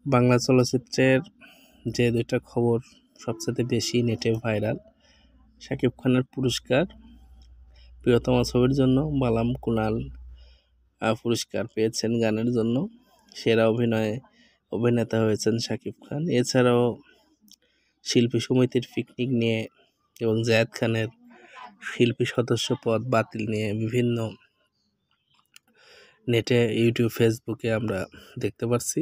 বাংলা চলচ্চিত্রের যে দুইটা খবর সবচেয়ে বেশি নেটে ভাইরাল, শাকিব খানের পুরস্কার প্রিয়তমা ছবির জন্য, বালাম কুনাল পুরস্কার পেয়েছেন গানের জন্য, সেরা অভিনেতা হয়েছেন শাকিব খান। এছাড়াও শিল্পী সমিতির পিকনিক নিয়ে এবং জায়েদ খানের শিল্পী সদস্য পদ বাতিল নিয়ে বিভিন্ন নেটে, ইউটিউব, ফেসবুকে আমরা দেখতে পাচ্ছি।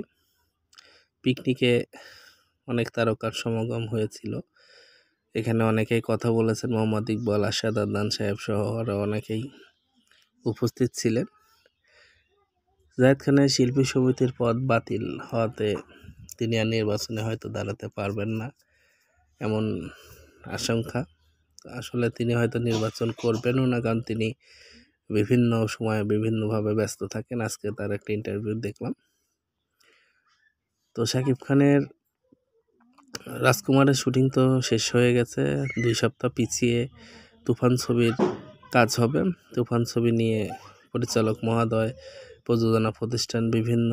পিকনিকে অনেক তারকার সমাগম হয়েছিল। এখানে অনেকেই কথা বলেছেন, মোহাম্মদ ইকবাল, আশাদ আদনান সাহেব সহ আরও অনেকেই উপস্থিত ছিলেন। জায়েদ খানের শিল্পী সমিতির পদ বাতিল হওয়াতে তিনি আর নির্বাচনে হয়তো দাঁড়াতে পারবেন না, এমন আশঙ্কা। আসলে তিনি হয়তো নির্বাচন করবেনও না, কারণ তিনি বিভিন্ন সময়ে বিভিন্নভাবে ব্যস্ত থাকেন। আজকে তার একটা ইন্টারভিউ দেখলাম। তো শাকিব খানের রাজকুমারের শুটিং তো শেষ হয়ে গেছে, 2 সপ্তাহ পিছিয়ে তুফান ছবির কাজ হবে। তুফান ছবি নিয়ে পরিচালক মহোদয়, প্রযোজনা প্রতিষ্ঠান বিভিন্ন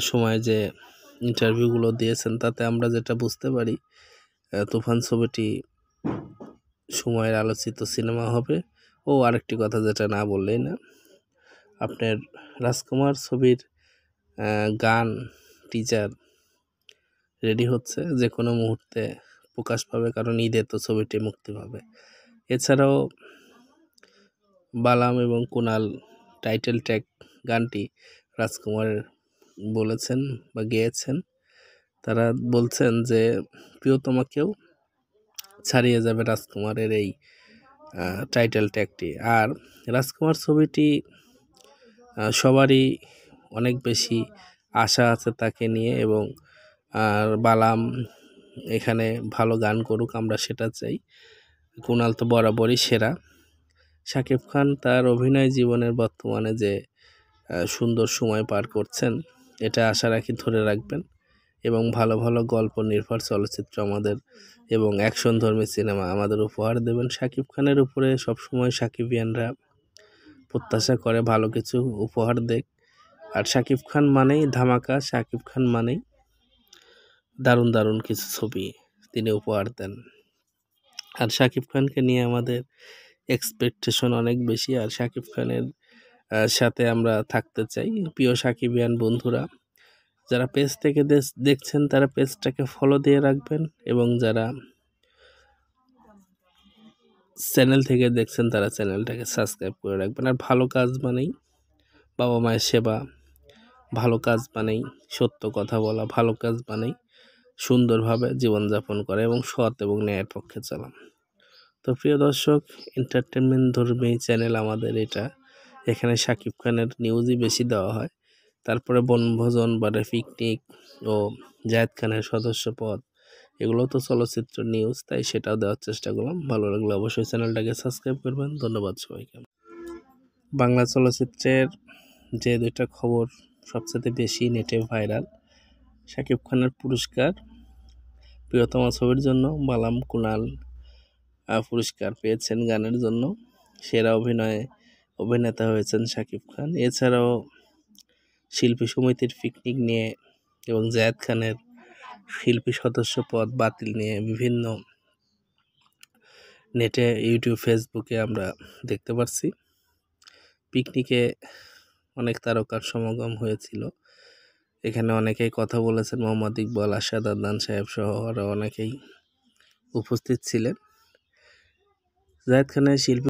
সময় যে ইন্টারভিউগুলো দিয়েছেন, তাতে আমরা যেটা বুঝতে পারি, তুফান ছবিটি সময়ের আলোচিত সিনেমা হবে। ও আরেকটি কথা যেটা না বললেই না, আপনার রাজকুমার ছবির গান টিজার রেডি হচ্ছে, যে কোনো মুহূর্তে প্রকাশ পাবে, কারণ ঈদে তো ছবিটি মুক্তি পাবে। এছাড়াও বালাম এবং কুনাল টাইটেল ট্র্যাক গানটি রাজকুমার বলেছেন বা গেয়েছেন। তারা বলছেন যে প্রিয়তমাকেও ছাড়িয়ে যাবে রাজকুমারের এই টাইটেল ট্র্যাকটি। আর রাজকুমার ছবিটি সবারই অনেক বেশি আশা আছে তাকে নিয়ে, এবং আর বালাম এখানে ভালো গান করুক, আমরা সেটা চাই। কুনাল তো বরাবরই সেরা। শাকিব খান তার অভিনয় জীবনের বর্তমানে যে সুন্দর সময় পার করছেন, এটা আশা রাখি ধরে রাখবেন, এবং ভালো ভালো গল্প নির্ভর চলচ্চিত্র আমাদের এবং অ্যাকশনধর্মী সিনেমা আমাদের উপহার দেবেন। শাকিব খানের উপরে সবসময় সাকিবিয়ানরা প্রত্যাশা করে ভালো কিছু উপহার দেখ। আর শাকিব খান মানেই ধামাকা, শাকিব খান মানেই দারুণ দারুণ কিছু ছবি তিনি উপহার দেন। আর শাকিব খানকে নিয়ে আমাদের এক্সপেকটেশন অনেক বেশি, আর শাকিব খানের সাথে আমরা থাকতে চাই। প্রিয় সাকিবিয়ান বন্ধুরা, যারা পেজ থেকে দেখছেন তারা পেজটাকে ফলো দিয়ে রাখবেন, এবং যারা চ্যানেল থেকে দেখছেন তারা চ্যানেলটাকে সাবস্ক্রাইব করে রাখবেন। আর ভালো কাজ মানেই বাবা মায়ের সেবা, ভালো কাজ মানেই সত্য কথা বলা, ভালো কাজ মানেই সুন্দরভাবে জীবনযাপন করা এবং সৎ এবং ন্যায়ের পক্ষে চলা। তো প্রিয় দর্শক, এন্টারটেনমেন্ট ধর্মী চ্যানেল আমাদের এটা। এখানে শাকিব খানের নিউজই বেশি দেওয়া হয়, তারপরে বনভোজন বা পিকনিক ও জায়েদ খানের সদস্য পদ, এগুলো তো চলচ্চিত্র নিউজ, তাই সেটাও দেওয়ার চেষ্টা করলাম। ভালো লাগলে অবশ্যই চ্যানেলটাকে সাবস্ক্রাইব করবেন। ধন্যবাদ সবাইকে। বাংলা চলচ্চিত্রের যে দুইটা খবর সবচেয়ে বেশি নেটে ভাইরাল, শাকিব খানের পুরস্কার প্রিয়তমা ছবির জন্য, বালাম কুনাল পুরস্কার পেয়েছেন গানের জন্য, সেরা অভিনেতা হয়েছেন শাকিব খান। এছাড়াও শিল্পী সমিতির পিকনিক নিয়ে এবং জায়েদ খানের শিল্পী সদস্য পদ বাতিল নিয়ে বিভিন্ন নেটে, ইউটিউব, ফেসবুকে আমরা দেখতে পাচ্ছি। পিকনিকে অনেক তারকার সমাগম হয়েছিল। এখানে অনেকেই কথা বলেছেন, মোহাম্মদ ইকবাল, আশাদ আদনান সাহেব সহ আরও অনেকেই উপস্থিত ছিলেন। জায়েদ খানের শিল্পী